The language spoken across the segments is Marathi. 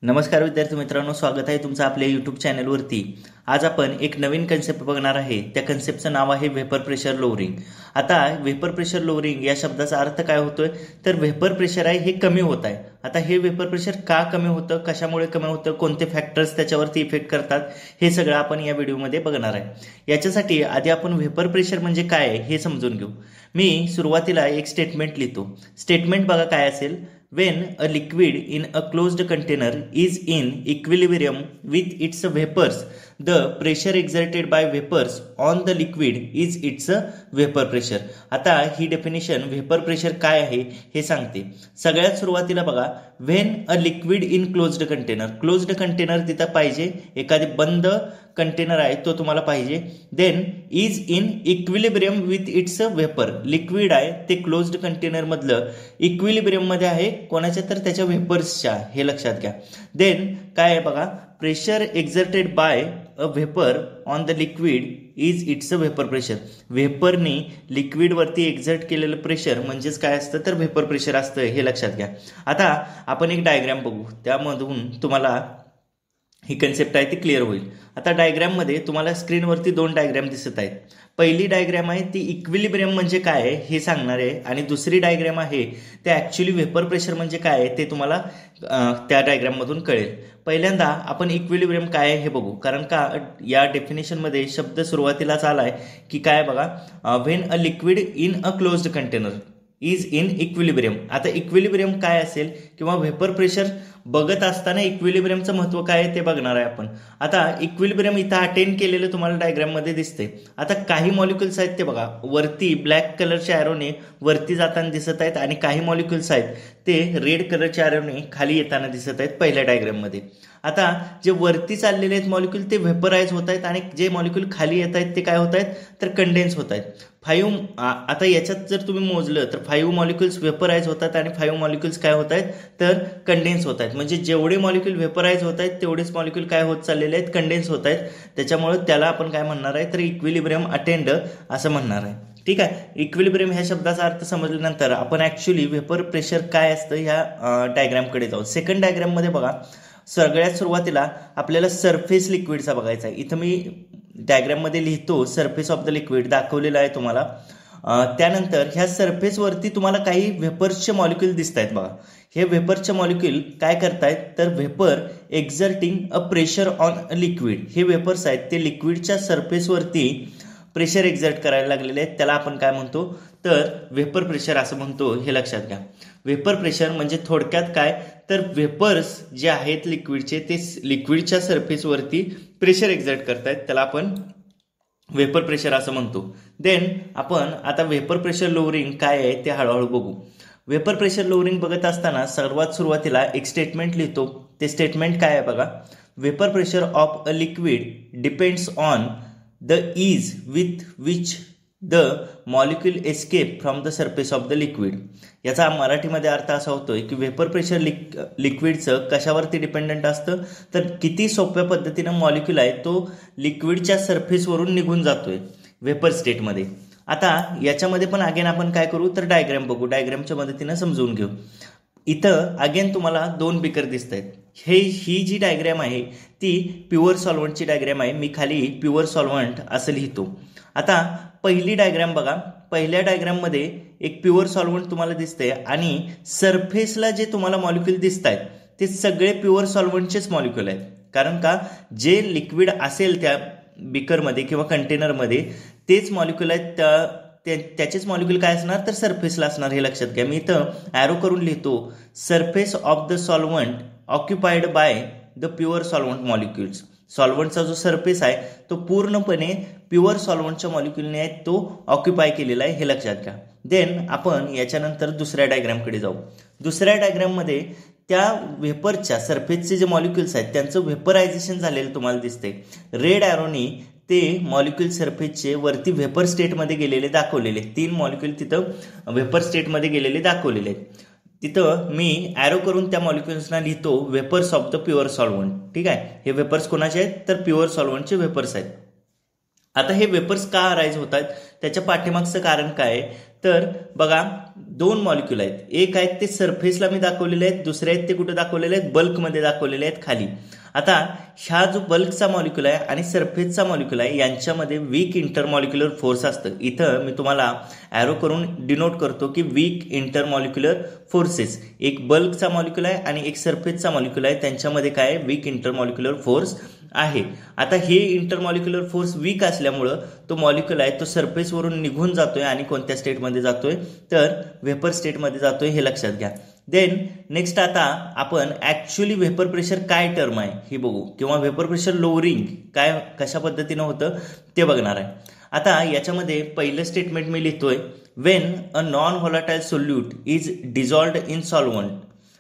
नमस्कार विद्यार्थी मित्रांनो, स्वागत आहे तुमचं आपल्या यूट्यूब चॅनलवरती। आज आपण एक नवीन कन्सेप्ट बघणार आहे। त्या कन्सेप्टचं नाव आहे व्हेपर प्रेशर लोअरिंग। आता व्हेपर प्रेशर लोअरिंग या शब्दाचा अर्थ काय होतोय तर व्हेपर प्रेशर आहे हे कमी होत आहे। आता हे व्हेपर प्रेशर का कमी होतं, कशामुळे कमी होतं, कोणते फॅक्टर्स त्याच्यावरती इफेक्ट करतात, हे सगळं आपण या व्हिडिओमध्ये बघणार आहे। याच्यासाठी आधी आपण व्हेपर प्रेशर म्हणजे काय आहे हे समजून घेऊ। मी सुरुवातीला एक स्टेटमेंट लिहितो। स्टेटमेंट बघा काय असेल, when a liquid in a closed container is in equilibrium with its vapors, the pressure exerted by vapors on the liquid is its vapor pressure। आता ही डेफिनेशन व्हेपर प्रेशर काय आहे हे सांगते। सगळ्यात सुरुवातीला बघा, when a liquid in closed container, closed container तिथं पाहिजे, एखादी बंद कंटेनर आहे तो तुम्हाला पाहिजे। Then is in equilibrium with its vapour, liquid आहे ते क्लोज्ड कंटेनर मधलं इक्विलिब्रियम मध्ये आहे, कोणाच्या तर त्याच्या व्हेपर्सच्या, हे लक्षात घ्या। देन काय आहे बघा, pressure exerted by a vapour on the liquid is its vapour pressure. व्हेपरनी लिक्विड वरती एक्झर्ट केलेलं प्रेशर म्हणजेच काय असतं तर व्हेपर प्रेशर असतं, हे लक्षात घ्या। आता आपण एक डायग्राम बघू, त्यामधून तुम्हाला ही कन्सेप्ट आहे ती क्लिअर होईल। आता डायग्राम मध्ये तुम्हाला स्क्रीनवरती दोन डायग्राम दिसत आहेत। पहिली डायग्राम आहे ती इक्विलिब्रियम म्हणजे काय आहे हे सांगणार आहे, आणि दुसरी डायग्राम आहे ते ऍक्च्युअली व्हेपर प्रेशर म्हणजे काय आहे ते तुम्हाला त्या डायग्राम मधून कळेल। पहिल्यांदा आपण इक्विलिब्रियम काय आहे हे बघू, कारण का या डेफिनेशन मध्ये शब्द सुरुवातीलाच आलाय की काय बघा, when a liquid in a closed container is in equilibrium. आता इक्विलिब्रियम काय असेल किंवा व्हेपर प्रेशर बघत असताना इक्विलिब्रियमचं महत्व काय आहे ते बघणार आहे आपण। आता इक्विलिब्रियम इथं अटेन केलेलं तुम्हाला डायग्राम मध्ये दिसते। आता काही मॉलिक्युल्स आहेत ते बघा वरती ब्लॅक कलरच्या एरोने वरती जाताना दिसत आहेत, आणि काही मॉलिक्युल्स आहेत ते रेड कलरच्या एरोने खाली येताना दिसत आहेत पहिल्या डायग्राम मध्ये। आता जे वरती चाललेले आहेत मॉलिक्युल ते व्हेपराइज होत आहेत, आणि जे मॉलिक्युल खाली येत आहेत ते काय होत आहेत तर कंडेन्स होत आहेत। आता याच्यात जर तुम्ही मोजलं तर 5 मॉलिक्युल्स व्हेपराइज होतात आणि 5 मॉलिक्युल्स काय होत आहेत तर कंडेन्स होत आहेत। म्हणजे जेवढे मॉलिक्युल व्हेपराइज होत आहेत तेवढेच मॉलिक्युल काय होत चाललेले आहेत, कंडेन्स होत आहेत। त्याच्यामुळे त्याला आपण काय म्हणणार आहे तर इक्विलिब्रियम अटेंड असं म्हणणार आहे। ठीक आहे, इक्विलिब्रियम ह्या शब्दाचा अर्थ समजल्यानंतर आपण ऍक्च्युअली व्हेपर प्रेशर काय असतं ह्या डायग्रामकडे जाऊ। सेकंड डायग्राम मध्ये बघा, सगळ्यात सुरुवातीला आपल्याला सरफेस लिक्विडचा बघायचा आहे। इथं मी डायग्राम मध्ये लिहितो सरफेस ऑफ द लिक्विड दाखवलेलं आहे तुम्हाला। त्यानंतर ह्या सरफेसवरती तुम्हाला काही व्हेपर्सचे मॉलिक्युल दिसत आहेत बघा। हे व्हेपरचे मॉलिक्युल काय करतायत तर vapour exerting a pressure on a liquid, हे व्हेपर्स आहेत ते लिक्विडच्या सरफेसवरती प्रेशर एक्झर्ट करायला लागलेले आहेत, त्याला आपण काय म्हणतो तर व्हेपर प्रेशर असं म्हणतो, हे लक्षात घ्या। व्हेपर प्रेशर म्हणजे थोडक्यात काय तर व्हेपर्स जे आहेत लिक्विडचे ते लिक्विडच्या सरफेसवरती प्रेशर एक्झर्ट करतायत, त्याला आपण व्हेपर प्रेशर असं म्हणतो। देन आपण आता व्हेपर प्रेशर लोअरिंग काय आहे ते हळूहळू बघू। व्हेपर प्रेशर लोअरिंग बघत असताना सर्वात सुरुवातीला एक स्टेटमेंट लिहितो। ते स्टेटमेंट काय आहे बघा, vapour pressure of a liquid depends on the ease with which the molecule escape from the surface of the liquid। याचा मराठीमध्ये अर्थ असा होतोय की व्हेपर प्रेशर लिक्विडचं कशावरती डिपेंडंट असतं तर किती सोप्या पद्धतीनं मॉलिक्युल आहे तो लिक्विडच्या सरफेसवरून निघून जातोय व्हेपर स्टेटमध्ये। आता याच्यामध्ये पण अगेन आपण काय करू तर डायग्राम बघू, डायग्रामच्या मदतीनं समजून घेऊ। इथं अगेन तुम्हाला दोन बीकर दिसत आहेत। ही जी डायग्राम आहे ती प्युअर सॉल्व्हंटची डायग्राम आहे, मी खाली प्युअर सॉल्व्हंट असं लिहितो। आता पहिली डायग्राम बघा, पहिल्या डायग्राम मध्ये एक प्युअर सॉल्व्हंट तुम्हाला दिसतंय, आणि सरफेसला जे तुम्हाला मॉलिक्युल दिसत आहेत ते सगळे प्युअर सॉल्व्हंटचेच मॉलिक्युल आहेत। कारण का जे लिक्विड असेल त्या बीकरमध्ये किंवा कंटेनरमध्ये तेच मॉलिक्युल आहेत, त्याचेच मॉलिक्युल काय असणार तर सरफेसला असणार, हे लक्षात घ्या। मी इथं ॲरो करून लिहितो, surface of the solvent occupied by the pure solvent molecules. सॉल्व्हंटचा जो सरफेस आहे तो पूर्णपणे प्युअर सॉल्व्हंटच्या मॉलिक्युलने आहे तो ऑक्युपाय केलेला आहे, हे लक्षात घ्या। देन आपण याच्यानंतर दुसऱ्या डायग्रामकडे जाऊ। दुसऱ्या डायग्राममध्ये त्या व्हेपरच्या सरफेसचे जे मॉलिक्युल्स आहेत त्यांचं व्हेपरायझेशन झालेलं तुम्हाला दिसते। रेड ॲरोनी ते मॉलिक्युल सरफेसचे वरती व्हेपर स्टेटमध्ये गेलेले दाखवलेले, 3 मॉलिक्युल तिथं व्हेपर स्टेटमध्ये गेलेले दाखवलेले आहेत। तिथं मी ॲरो करून त्या मॉलिक्युल्सना लिहितो vapours of the pure solvent. ठीक आहे, हे व्हेपर्स कोणाचे आहेत तर प्युअर सॉल्व्हंटचे व्हेपर्स आहेत। आता हे वेपर्स का अराइज होतात त्याच्या पाठीमागचं कारण काय तर बघा दोन मॉलिक्यूल आहेत, एक आहेत ते सरफेसला मी दाखवलेले आहेत, दुसरे आहेत ते कुठे दाखवलेले आहेत, बल्कमध्ये दाखवलेले आहेत खाली. आता ह्या जो बल्कचा मॉलिक्यूल आहे आणि सरफेसचा मॉलिक्यूल आहे यांच्यामध्ये वीक इंटरमॉलिक्युलर फोर्स असतं. इथं मी तुम्हाला ॲरो करून डिनोट करतो की वीक इंटरमॉलिक्युलर फोर्सेस. एक बल्कचा मॉलिक्यूल आहे आणि एक सरफेसचा मॉलिक्यूल आहे, त्यांच्यामध्ये काय आहे, वीक इंटरमॉलिक्युलर फोर्स आहे. आता हे इंटरमॉलिक्युलर फोर्स वीक असल्यामुळं तो मॉलिक्यूल आहे तो सरफेसवरून निघून जातोय आणि कोणत्या स्टेटमध्ये जातोय, तर व्हेपर स्टेटमध्ये जातोय, हे लक्षात घ्या. देन नेक्स्ट आता आपण ऍक्च्युअली व्हेपर प्रेशर काय टर्म आहे हे बघू, किंवा व्हेपर प्रेशर लोअरिंग काय कशा पद्धतीनं होतं ते बघणार आहे. आता याच्यामध्ये पहिलं स्टेटमेंट मी लिहितोय, when a non volatile solute is dissolved in solvent.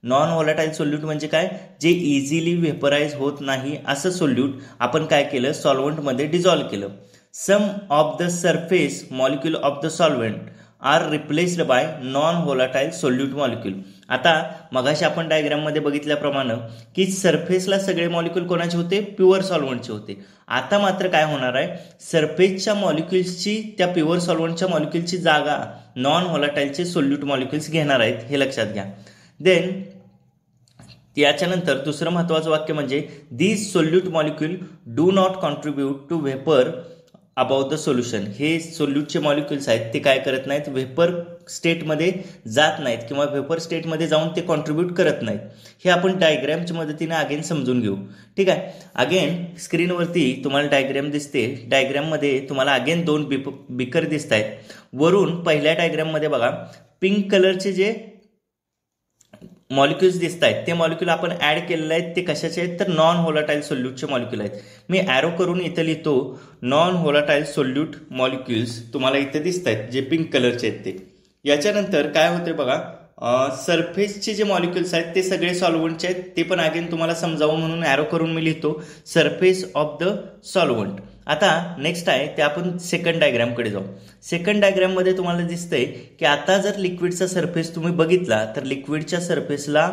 Non volatile solute म्हणजे काय, जे इझिली व्हेपराइज होत नाही असं सोल्यूट आपण काय केलं, सॉल्व्हंटमध्ये डिझॉल्व्ह केलं. Some of the surface molecule of the solvent are replaced by non volatile solute molecule. आता मगाशी आपण डायग्राममध्ये बघितल्याप्रमाणे की सरफेसला सगळे मॉलिक्यूल कोणाचे होते, प्युअर सॉल्व्हंटचे होते. आता मात्र काय होणार आहे, सरफेसच्या मॉलिक्युल्सची त्या प्युअर सॉल्व्हंटच्या मॉलिक्युलची जागा नॉन व्होलाटाईलचे सोल्यूट मॉलिक्युल्स घेणार आहेत, हे लक्षात घ्या. देन याच्यानंतर दुसरं महत्वाचं वाक्य म्हणजे these solute molecule do not contribute to vapour about the solution. हे सोल्यूटचे मॉलिक्युल्स आहेत ते काय करत नाहीत, व्हेपर स्टेटमध्ये जात नाहीत किंवा व्हेपर स्टेटमध्ये जाऊन ते कॉन्ट्रीब्यूट करत नाहीत. हे आपण डायग्रॅमच्या मदतीने अगेन समजून घेऊ. ठीक आहे, अगेन स्क्रीनवरती तुम्हाला डायग्रॅम दिसते. डायग्रॅममध्ये तुम्हाला अगेन दोन बिकर दिसत आहेत. वरून पहिल्या डायग्रॅममध्ये बघा पिंक कलरचे जे मॉलिक्युल्स दिसत आहेत ते मॉलिक्यूल आपण ऍड केलेले आहेत, ते कशाचे आहेत तर नॉन व्होलाटाईल सोल्यूटचे मॉलिक्यूल आहेत. मी ॲरो करून इथं लिहितो नॉन व्होलाटाईल सोल्यूट मॉलिक्युल्स तुम्हाला इथे दिसत आहेत जे पिंक कलरचे आहेत ते. याच्यानंतर काय होते बघा, सरफेसचे जे मॉलिक्युल्स आहेत ते सगळे सॉल्व्हंटचे आहेत, ते पण अगेन तुम्हाला समजावं म्हणून ॲरो करून मी लिहितो सरफेस ऑफ द सॉल्व्हंट. आता नेक्स्ट आहे ते आपण सेकंड डायग्रामकडे जाऊ. सेकंड डायग्राममध्ये तुम्हाला दिसतंय की आता जर लिक्विडचा सरफेस तुम्ही बघितला तर लिक्विडच्या सरफेसला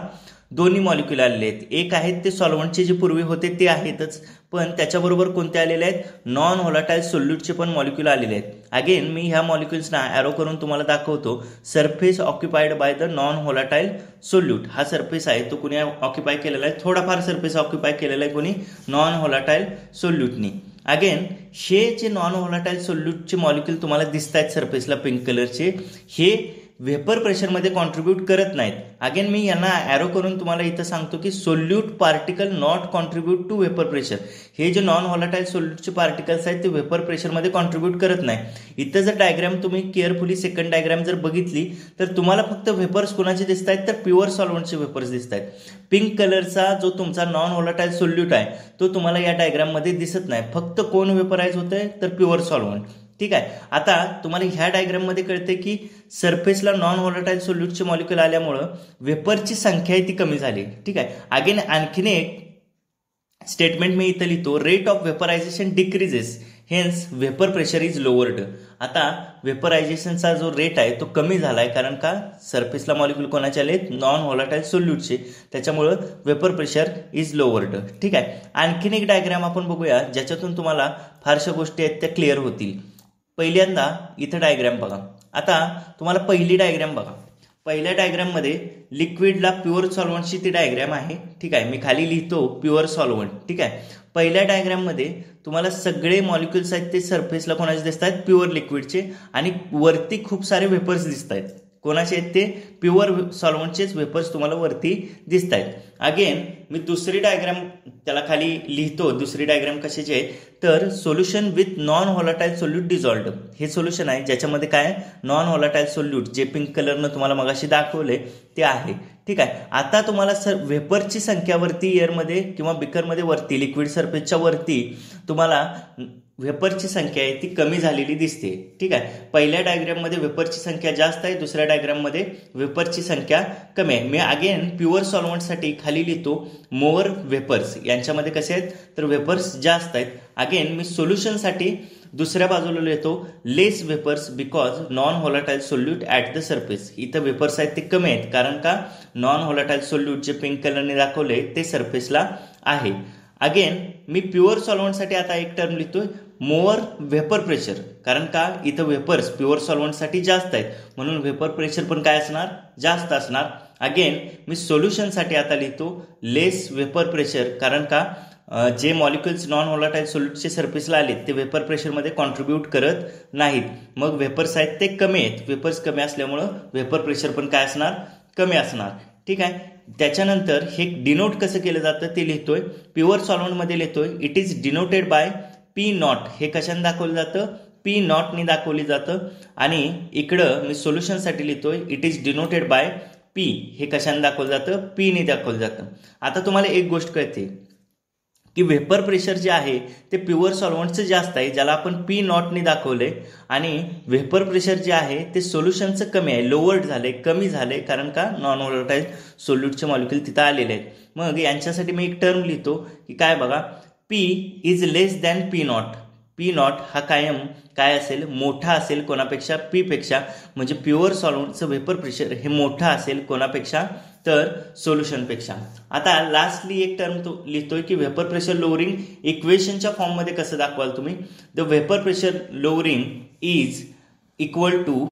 दोन्ही मॉलिक्यूल आलेले आहेत. एक आहेत ते सॉल्व्हंटचे जे पूर्वी होते ते आहेतच, पण त्याच्याबरोबर कोणते आलेले आहेत, नॉन व्होलाटाईल सोल्यूटचे पण मॉलिक्यूल आलेले आहेत. अगेन मी ह्या मॉलिक्युल्सना ॲरो करून तुम्हाला दाखवतो. Surface occupied by the non volatile solute. हा सरफेस आहे तो कुणी ऑक्युपाय केलेला आहे, थोडाफार सरफेस ऑक्युपाय केलेला आहे कोणी, नॉन व्होलाटाईल सोल्यूटनी. अगेन हे जे नॉन व्होलाटाईल सोल्यूटचे मॉलिक्यूल तुम्हाला दिसत आहेत सरफेसला पिंक कलरचे, हे व्हेपर प्रेशरमध्ये कॉन्ट्रीब्यूट करत नाहीत. अगेन मी यांना ॲरो करून तुम्हाला इथं सांगतो की solute particle not contribute to vapour pressure. हे जे नॉन व्होलाटाईल सोल्यूटचे पार्टिकल्स आहेत ते व्हेपर प्रेशरमध्ये कॉन्ट्रीब्यूट करत नाही. इथं जर डायग्राम तुम्ही केअरफुली सेकंड डायग्राम जर बघितली तर तुम्हाला फक्त व्हेपर्स कोणाचे दिसत आहेत तर प्युअर सॉल्व्हंटचे व्हेपर्स दिसत आहेत. पिंक कलरचा जो तुमचा नॉन व्होलाटाईल सोल्यूट आहे तो तुम्हाला या डायग्राममध्ये दिसत नाही. फक्त कोण व्हेपराइज होतंय तर प्युअर सॉल्व्हंट. ठीक आहे, आता तुम्हाला ह्या डायग्राममध्ये कळते की सरफेसला नॉन व्होलाटाईल सोल्यूटचे मॉलिक्यूल आल्यामुळं व्हेपरची संख्या आहे ती कमी झाली. ठीक आहे, अगेन आणखीन एक स्टेटमेंट मी इथं लिहितो, rate of vaporisation decreases hence vapour pressure is lowered. आता व्हेपरायझेशनचा जो रेट आहे तो कमी झाला आहे, कारण का सरफेसला मॉलिक्यूल कोणाचे आले, नॉन व्होलाटाईल सोल्यूटचे, त्याच्यामुळं व्हेपर प्रेशर इज लोअर्ड. ठीक आहे, आणखीन एक डायग्राम आपण बघूया ज्याच्यातून तुम्हाला फारशा गोष्टी आहेत त्या क्लिअर होतील. पहिल्यांदा इथं डायग्राम बघा. आता तुम्हाला पहिली डायग्राम बघा. पहिल्या डायग्राममध्ये लिक्विडला प्युअर सॉल्व्हंटची ती डायग्राम आहे. ठीक आहे, मी खाली लिहितो प्युअर सॉल्व्हंट. ठीक आहे, पहिल्या डायग्राममध्ये तुम्हाला सगळे मॉलिक्युल्स आहेत ते सरफेसला कोणाचे दिसत आहेत, प्युअर लिक्विडचे, आणि वरती खूप सारे वेपर्स दिसत आहेत. कोणाचे आहेत ते, प्युअर सॉल्व्हंटचेच वेपर्स तुम्हाला वरती दिसत आहेत. अगेन मी दुसरी डायग्राम त्याला खाली लिहितो. दुसरी डायग्राम कशाची आहे तर solution with non volatile solute डिझॉल्व्ड. हे सोल्युशन आहे ज्याच्यामध्ये काय, नॉन व्होलाटाईल सोल्यूट जे पिंक कलरनं तुम्हाला मगाशी दाखवले ते आहे. ठीक आहे, आता तुम्हाला व्हेपरची संख्या वरती एअरमध्ये किंवा बिकरमध्ये वरती लिक्विड सरफेसच्या वरती तुम्हाला व्हेपरची संख्या आहे ती कमी झालेली दिसते. ठीक आहे, पहिल्या डायग्राममध्ये व्हेपरची संख्या जास्त आहे, दुसऱ्या डायग्राममध्ये व्हेपरची संख्या कमी आहे. मी अगेन प्युअर सॉल्व्हंटसाठी खाली लिहितो मोर व्हेपर्स. यांच्यामध्ये कसे आहेत तर व्हेपर्स जास्त आहेत. अगेन मी सोल्युशनसाठी दुसऱ्या बाजूला लिहितो less vapours because non volatile solute at the surface. इथं व्हेपर्स आहेत ते कमी आहेत, कारण का नॉन व्होलाटाईल सोल्यूट जे पिंक कलरने दाखवले ते सरफेसला आहे. अगेन मी प्युअर सॉल्व्हंटसाठी आता एक टर्म लिहितोय मोर व्हेपर प्रेशर, कारण का इथं वेपर्स प्युअर सॉल्व्हंटसाठी जास्त आहेत म्हणून व्हेपर प्रेशर पण काय असणार, जास्त असणार. अगेन मी सोल्युशनसाठी आता लिहितो लेस व्हेपर प्रेशर, कारण का जे मॉलिक्युल्स नॉन व्होलाटाईल सोल्यूटचे सरफेसला आले ते वेपर प्रेशरमध्ये कॉन्ट्रीब्यूट करत नाहीत. मग वेपर्स आहेत ते कमी आहेत, वेपर्स कमी असल्यामुळं वेपर प्रेशर पण काय असणार, कमी असणार. ठीक आहे. त्याच्यानंतर हे डिनोट कसं केलं जातं ते लिहितोय. प्युअर सॉल्व्हंटमध्ये लिहितोय it is denoted by P not. हे कशाने दाखवलं जातं, पी नॉटने दाखवली जातं. आणि इकडं मी सोल्युशनसाठी लिहितोय it is denoted by P. हे कशाने दाखवलं जातं, पी ने दाखवलं जातं. आता तुम्हाला एक गोष्ट कळते की वेपर प्रेशर जे आहे ते प्युअर सॉल्व्हंटचं जास्त आहे, ज्याला आपण पी नॉटने दाखवले, आणि वेपर प्रेशर जे आहे ते सोल्युशनचं कमी आहे, लोवर्ड झाले, कमी झाले, कारण का नॉन व्होलाटाईल सोल्यूटचे मॉलिक्युल तिथं आलेले आहेत. मग यांच्यासाठी मी एक टर्म लिहितो की काय बघा, P is less than P not. P not हा कायम काय असेल, मोठा असेल कोणापेक्षा, पी पेक्षा. म्हणजे प्युअर सॉल्व्हंटचं वेपर प्रेशर हे मोठं असेल कोणापेक्षा, तर सोल्युशनपेक्षा. आता लास्टली एक टर्म तो लिहितोय की वेपर प्रेशर लोअरिंग इक्वेशनच्या फॉर्ममध्ये कसं दाखवाल तुम्ही, the vapour pressure lowering is equal to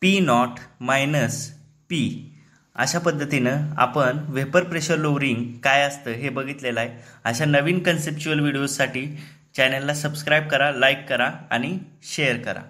p naught minus p. अशा पद्धतीनं आपण वेपर प्रेशर लोअरिंग काय असतं हे बघितलेलं आहे. अशा नवीन कन्सेप्च्युअल व्हिडिओजसाठी चॅनलला सबस्क्राईब करा, लाईक करा आणि शेअर करा.